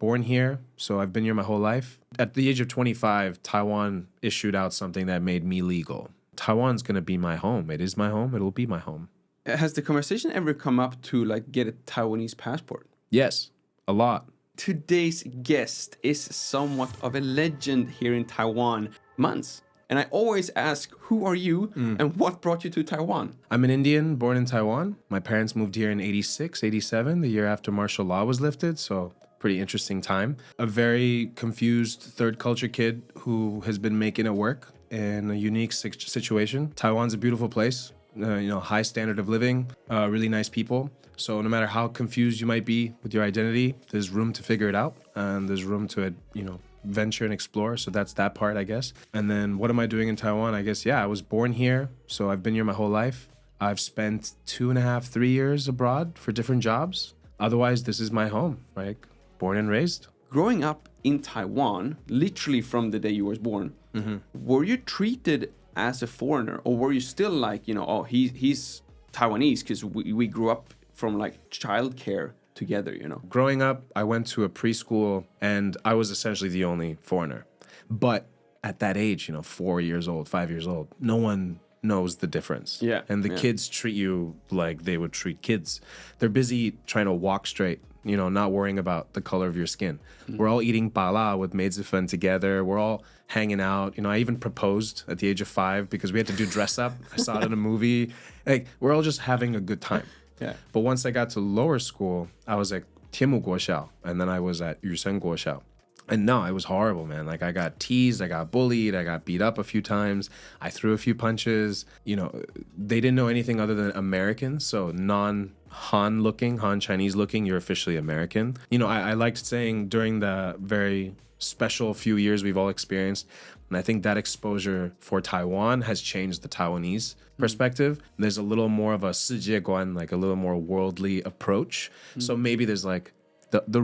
born here, so I've been here my whole life. At the age of 25, Taiwan issued out something that made me legal. Taiwan's going to be my home. It is my home. It'll be my home. Has the conversation ever come up to like get a Taiwanese passport? Yes, a lot. Today's guest is somewhat of a legend here in Taiwan. Months. And I always ask, who are you and what brought you to Taiwan? I'm an Indian born in Taiwan. My parents moved here in 86, 87, the year after martial law was lifted. So pretty interesting time. A very confused third culture kid who has been making it work in a unique situation. Taiwan's a beautiful place, high standard of living, really nice people. So no matter how confused you might be with your identity, there's room to figure it out and there's room to, venture and explore. So that's that part, I guess. And then what am I doing in Taiwan? I guess, I was born here. So I've been here my whole life. I've spent 2.5, 3 years abroad for different jobs. Otherwise, this is my home, right? Born and raised. Growing up in Taiwan, literally from the day you were born, were you treated as a foreigner, or were you still like, he's Taiwanese because we grew up from like childcare together, Growing up, I went to a preschool and I was essentially the only foreigner. But at that age, 4 years old, 5 years old, no one knows the difference. Yeah. And the kids treat you like they would treat kids. They're busy trying to walk straight, not worrying about the color of your skin. We're all eating bala with meizifen together. We're all hanging out. I even proposed at the age of 5 because we had to do dress up. I saw it in a movie. Like, we're all just having a good time. Yeah. But once I got to lower school, I was at Tianmu Guoxiao, and then I was at Yusen Guoxiao. And no, it was horrible, man. Like, I got teased, I got bullied, I got beat up a few times, I threw a few punches. They didn't know anything other than American, so non-Han looking, Han Chinese looking, you're officially American. I liked saying during the very special few years we've all experienced, and I think that exposure for Taiwan has changed the Taiwanese perspective. There's a little more of a 世界观, like a little more worldly approach. So maybe there's like the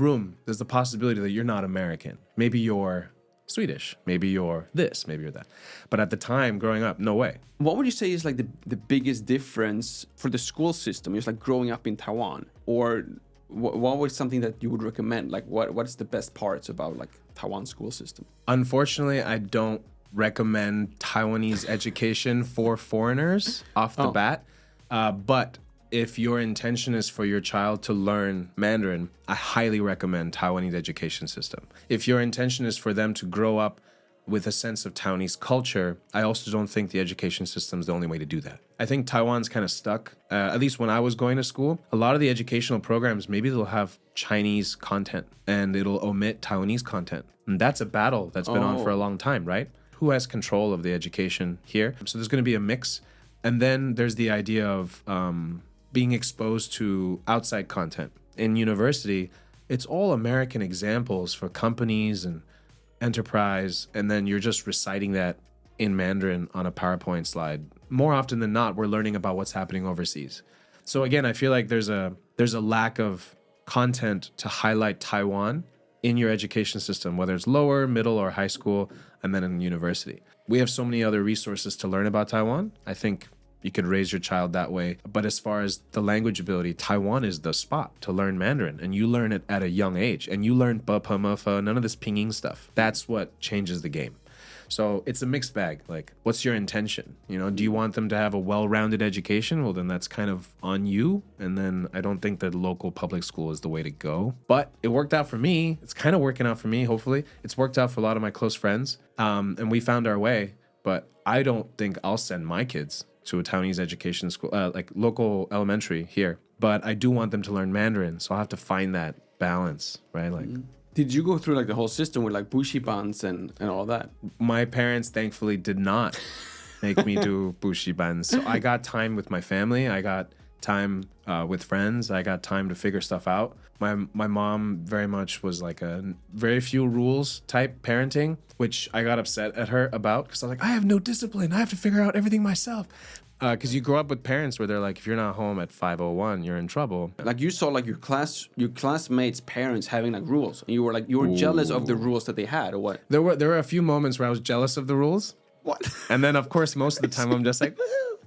room, there's the possibility that you're not American. Maybe you're Swedish. Maybe you're this, maybe you're that. But at the time, growing up, no way. What would you say is like the biggest difference for the school system? It's like growing up in Taiwan, or what was something that you would recommend? Like what is the best parts about like Taiwan school system? Unfortunately, I don't recommend Taiwanese education for foreigners off the bat. But if your intention is for your child to learn Mandarin, I highly recommend Taiwanese education system. If your intention is for them to grow up with a sense of Taiwanese culture, I also don't think the education system is the only way to do that. I think Taiwan's kind of stuck. At least when I was going to school, a lot of the educational programs, maybe they'll have Chinese content and it'll omit Taiwanese content. And that's a battle that's been on for a long time, right? Who has control of the education here? So there's going to be a mix. And then there's the idea of being exposed to outside content. In university, it's all American examples for companies and enterprise, and then you're just reciting that in Mandarin on a PowerPoint slide. More often than not, we're learning about what's happening overseas. So again, I feel like there's a lack of content to highlight Taiwan in your education system, whether it's lower, middle, or high school, and then in university. We have so many other resources to learn about Taiwan. I think you could raise your child that way. But as far as the language ability, Taiwan is the spot to learn Mandarin. And you learn it at a young age. And you learn none of this pinging stuff. That's what changes the game. So it's a mixed bag. Like, what's your intention? Do you want them to have a well-rounded education? Well, then that's kind of on you. And then I don't think that local public school is the way to go. But it worked out for me. It's kind of working out for me, hopefully. It's worked out for a lot of my close friends. And we found our way. But I don't think I'll send my kids to a Taiwanese education school, like local elementary here. But I do want them to learn Mandarin. So I'll have to find that balance, right? Like, Did you go through like the whole system with like bushi bans and all that? My parents thankfully did not make me do bushi bans. So I got time with my family. I got time with friends. I got time to figure stuff out. My mom very much was like a very few rules type parenting, which I got upset at her about because I was like, I have no discipline. I have to figure out everything myself. Because you grow up with parents where they're like, if you're not home at 5:01, you're in trouble. Like you saw like your classmates' parents having like rules, and you were jealous of the rules that they had, or what? There were a few moments where I was jealous of the rules. What? And then of course most of the time I'm just like, woohoo.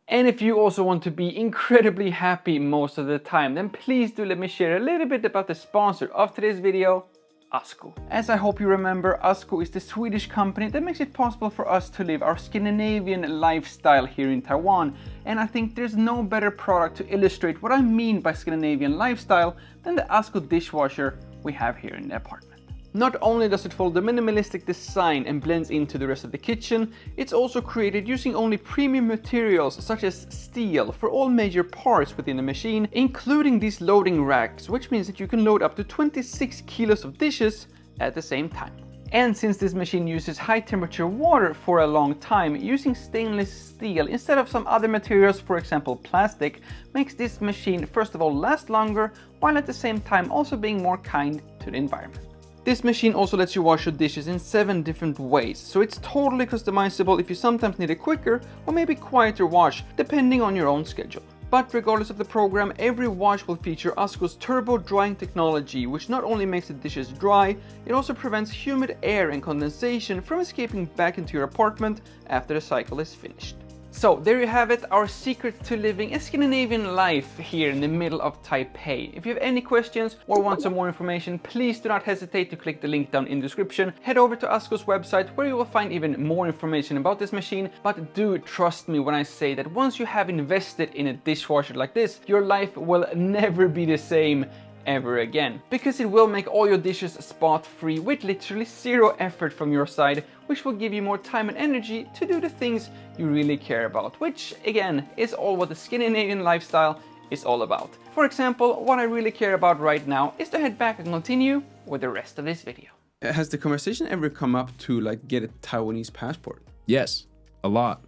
And if you also want to be incredibly happy most of the time, then please do let me share a little bit about the sponsor of today's video, ASKO. As I hope you remember, ASKO is the Swedish company that makes it possible for us to live our Scandinavian lifestyle here in Taiwan. And I think there's no better product to illustrate what I mean by Scandinavian lifestyle than the ASKO dishwasher we have here in the apartment. Not only does it follow the minimalistic design and blends into the rest of the kitchen, it's also created using only premium materials such as steel for all major parts within the machine, including these loading racks, which means that you can load up to 26 kilos of dishes at the same time. And since this machine uses high temperature water for a long time, using stainless steel instead of some other materials, for example plastic, makes this machine first of all last longer, while at the same time also being more kind to the environment. This machine also lets you wash your dishes in 7 different ways, so it's totally customizable if you sometimes need a quicker or maybe quieter wash, depending on your own schedule. But regardless of the program, every wash will feature ASKO's turbo drying technology, which not only makes the dishes dry, it also prevents humid air and condensation from escaping back into your apartment after the cycle is finished. So there you have it, our secret to living a Scandinavian life here in the middle of Taipei. If you have any questions or want some more information, please do not hesitate to click the link down in the description. Head over to ASKO's website where you will find even more information about this machine, but do trust me when I say that once you have invested in a dishwasher like this, your life will never be the same ever again, because it will make all your dishes spot free with literally 0 effort from your side, which will give you more time and energy to do the things you really care about, which again is all what the Scandinavian lifestyle is all about. For example, what I really care about right now is to head back and continue with the rest of this video. Has the conversation ever come up to like get a Taiwanese passport? Yes, a lot.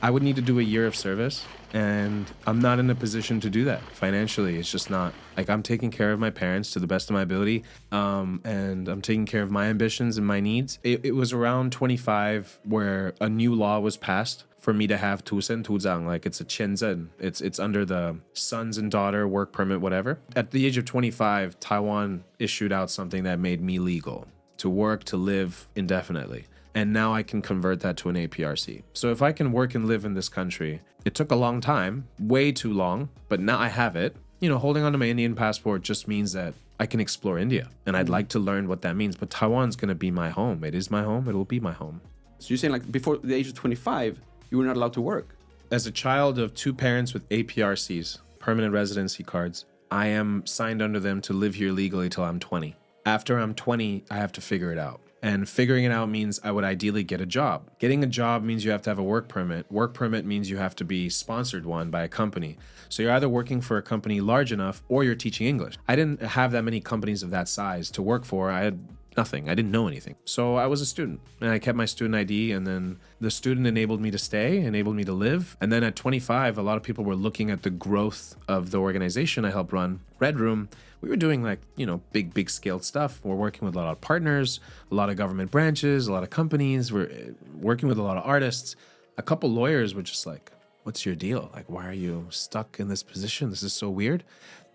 I would need to do a year of service, and I'm not in a position to do that financially. It's just not. Like, I'm taking care of my parents to the best of my ability, and I'm taking care of my ambitions and my needs. It was around 25 where a new law was passed for me to have 土生土长, like it's a 签证. It's under the sons and daughter work permit, whatever. At the age of 25, Taiwan issued out something that made me legal to work, to live indefinitely. And now I can convert that to an APRC. So if I can work and live in this country, it took a long time, way too long, but now I have it. You know, holding onto my Indian passport just means that I can explore India, and I'd like to learn what that means. But Taiwan's gonna be my home. It is my home. It'll be my home. So you're saying like before the age of 25, you were not allowed to work? As a child of 2 parents with APRCs, permanent residency cards, I am signed under them to live here legally till I'm 20. After I'm 20, I have to figure it out. And figuring it out means I would ideally get a job. Getting a job means you have to have a work permit. Work permit means you have to be sponsored one by a company. So you're either working for a company large enough or you're teaching English. I didn't have that many companies of that size to work for. I had nothing. I didn't know anything. So I was a student, and I kept my student ID, and then the student enabled me to stay, enabled me to live. And then at 25, a lot of people were looking at the growth of the organization I helped run, Red Room. We were doing like, you know, big scaled stuff. We're working with a lot of partners, a lot of government branches, a lot of companies. We're working with a lot of artists. A couple lawyers were just like, what's your deal? Like, why are you stuck in this position? This is so weird.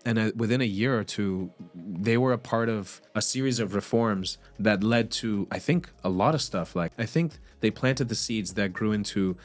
And within a year or two, they were a part of a series of reforms that led to, I think, a lot of stuff. Like, I think they planted the seeds that grew into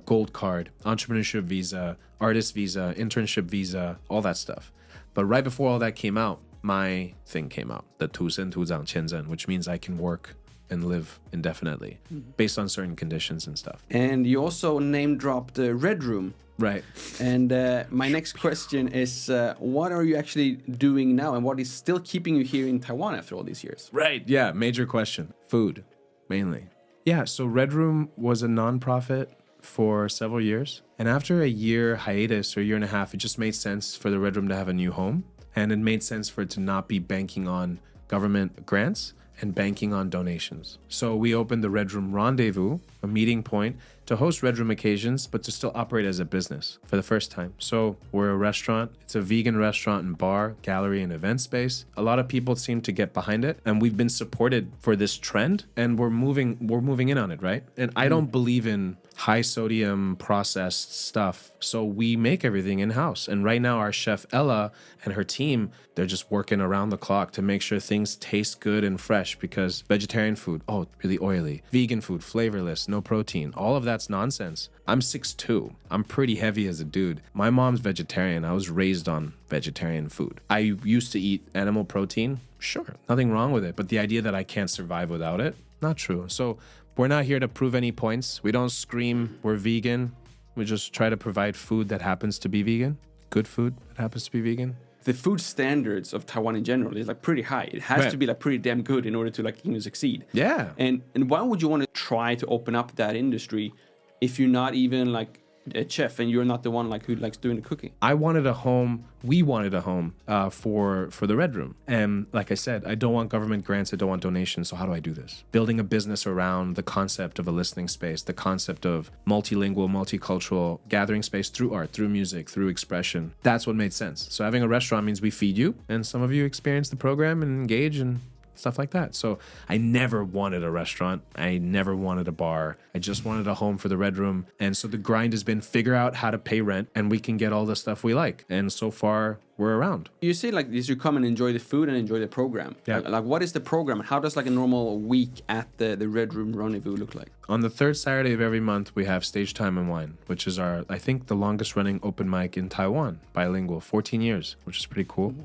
gold card, entrepreneurship visa, artist visa, internship visa, all that stuff. But right before all that came out, my thing came out, the 土生土长签证, which means I can work and live indefinitely based on certain conditions and stuff. And you also name dropped the Red Room. Right. And my next question is, what are you actually doing now, and what is still keeping you here in Taiwan after all these years? Right. Yeah. Major question. Food, mainly. Yeah. So Red Room was a nonprofit for several years. And after a year hiatus or a year and a half, it just made sense for the Red Room to have a new home. And it made sense for it to not be banking on government grants and banking on donations. So we opened the Red Room Rendezvous, a meeting point to host Red Room occasions, but to still operate as a business for the first time. So we're a restaurant. It's a vegan restaurant and bar, gallery, and event space. A lot of people seem to get behind it, and we've been supported for this trend, and we're moving in on it, right? And I don't believe in high sodium processed stuff. So we make everything in-house. And right now our chef Ella and her team, they're just working around the clock to make sure things taste good and fresh, because vegetarian food, oh, really oily. Vegan food, flavorless, no protein. All of that that's nonsense. I'm 6'2". I'm pretty heavy as a dude. My mom's vegetarian. I was raised on vegetarian food. I used to eat animal protein. Sure, nothing wrong with it. But the idea that I can't survive without it, not true. So we're not here to prove any points. We don't scream we're vegan. We just try to provide food that happens to be vegan. Good food that happens to be vegan. The food standards of Taiwan in general is like pretty high. It has to be like pretty damn good in order to like even succeed. Yeah. And why would you want to try to open up that industry if you're not even like a chef and you're not the one like who likes doing the cooking? I wanted a home. We wanted a home for the Red Room. And like I said, I don't want government grants. I don't want donations. So how do I do this? Building a business around the concept of a listening space, the concept of multilingual, multicultural gathering space through art, through music, through expression. That's what made sense. So having a restaurant means we feed you, and some of you experience the program and engage and stuff like that. So I never wanted a restaurant. I never wanted a bar. I just wanted a home for the Red Room. And so the grind has been figure out how to pay rent and we can get all the stuff we like. And so far we're around. You say like this, you come and enjoy the food and enjoy the program. Yeah. Like what is the program? How does like a normal week at the Red Room Rendezvous look like? On the third Saturday of every month, we have Stage Time and Wine, which is our, I think, the longest running open mic in Taiwan, bilingual, 14 years, which is pretty cool.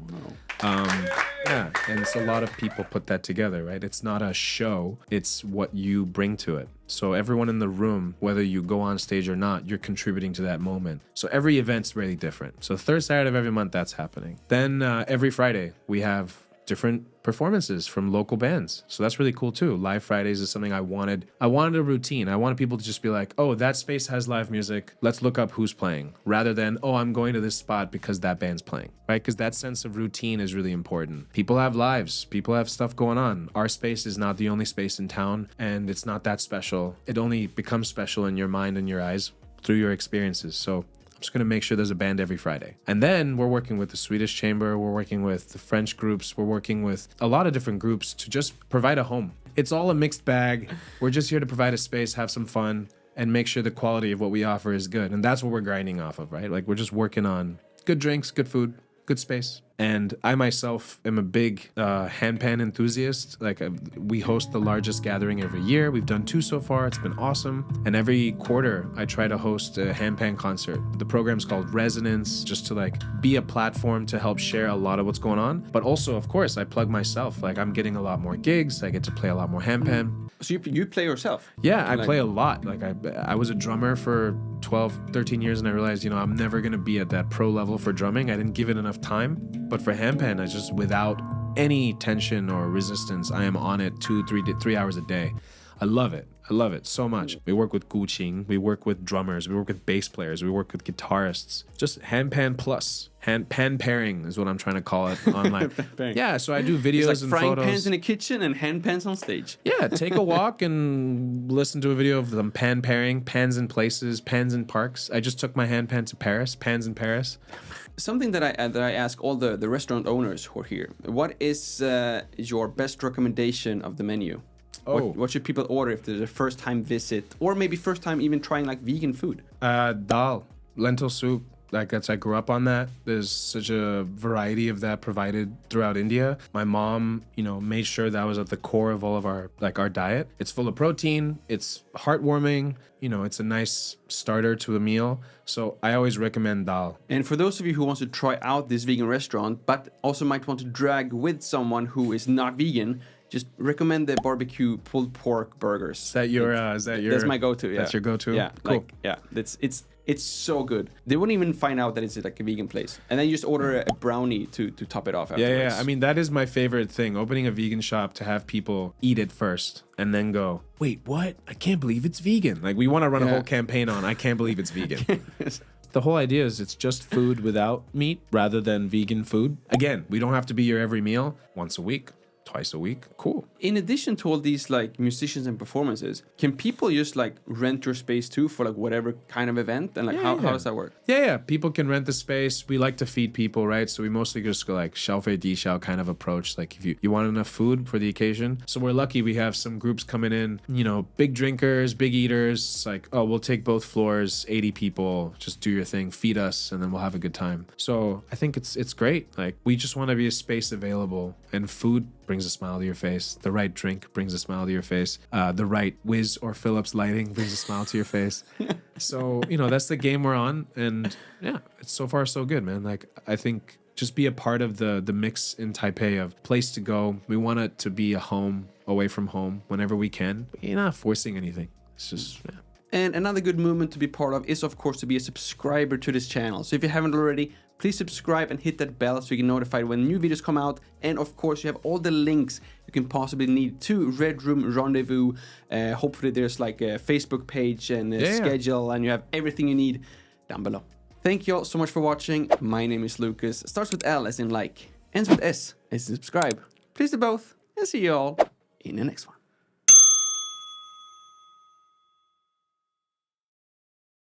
Yeah, and it's a lot of people put that together, right? It's not a show, it's what you bring to it. So everyone in the room, whether you go on stage or not, you're contributing to that moment. So every event's really different. So third Saturday of every month, that's happening. Then every Friday, we have different performances from local bands. So that's really cool too. Live Fridays is something I wanted. I wanted a routine. I wanted people to just be like, oh, that space has live music. Let's look up who's playing. Rather than, oh, I'm going to this spot because that band's playing, right? Because that sense of routine is really important. People have lives. People have stuff going on. Our space is not the only space in town, and it's not that special. It only becomes special in your mind and your eyes through your experiences. So I'm just going to make sure there's a band every Friday. And then we're working with the Swedish Chamber, we're working with the French groups, we're working with a lot of different groups to just provide a home. It's all a mixed bag. We're just here to provide a space, have some fun, and make sure the quality of what we offer is good. And that's what we're grinding off of, right? Like we're just working on good drinks, good food, good space. And I myself am a big handpan enthusiast. Like we host the largest gathering every year. We've done 2 so far. It's been awesome. And every quarter I try to host a handpan concert. The program's called Resonance, just to like be a platform to help share a lot of what's going on. But also, of course, I plug myself. Like I'm getting a lot more gigs. I get to play a lot more handpan. So you play yourself? Yeah, I play a lot. Like I was a drummer for 12, 13 years, and I realized, you know, I'm never going to be at that pro level for drumming. I didn't give it enough time. But for handpan, I just, without any tension or resistance, I am on it 3 hours a day. I love it. I love it so much. We work with guqing, we work with drummers, we work with bass players, we work with guitarists. Just handpan plus. Pan pairing is what I'm trying to call it online. Yeah, so I do videos it's like and frying photos. pans in the kitchen and hand pans on stage. Yeah, take a walk and listen to a video of them pan pairing, pans in places, pans in parks. I just took my handpan to Paris, pans in Paris. Something that I ask all the restaurant owners who are here. What is your best recommendation of the menu? What should people order if there's a first time visit or maybe first time even trying like vegan food? Dal, lentil soup. Like I grew up on that. There's such a variety of that provided throughout India. My mom, you know, made sure that was at the core of all of our diet. It's full of protein. It's heartwarming. You know, it's a nice starter to a meal. So I always recommend dal. And for those of you who want to try out this vegan restaurant, but also might want to drag with someone who is not vegan, just recommend the barbecue pulled pork burgers. Is that your? That's my go-to. Yeah. That's your go-to. Yeah, cool. It's so good. They wouldn't even find out that it's like a vegan place, and then you just order a brownie to top it off afterwards. Yeah. I mean, that is my favorite thing. Opening a vegan shop to have people eat it first and then go, wait, what? I can't believe it's vegan. Like we want to run a whole campaign on, I can't believe it's vegan. The whole idea is it's just food without meat rather than vegan food. Again, we don't have to be your every meal. Once a week, twice a week. Cool. In addition to all these like musicians and performances, can people just like rent your space too for like whatever kind of event? And like how does that work? Yeah. People can rent the space. We like to feed people, right? So we mostly just go like 消费低消 kind of approach. Like if you want enough food for the occasion. So we're lucky we have some groups coming in, you know, big drinkers, big eaters. It's like, oh, we'll take both floors, 80 people, just do your thing, feed us, and then we'll have a good time. So I think it's great. Like we just want to be a space available and food brings a smile to your face. The right drink brings a smile to your face. The right Wiz or Philips lighting brings a smile to your face. So, that's the game we're on. And yeah, it's so far so good, man. Like, I think just be a part of the mix in Taipei of place to go. We want it to be a home away from home whenever we can. But you're not forcing anything. It's just, yeah. And another good movement to be part of is, of course, to be a subscriber to this channel. So if you haven't already, please subscribe and hit that bell so you get notified when new videos come out. And of course, you have all the links you can possibly need to Red Room Rendezvous. Hopefully there's like a Facebook page and a schedule, and you have everything you need down below. Thank you all so much for watching. My name is Lukas. Starts with L as in like, ends with S as in subscribe. Please do both, and see you all in the next one.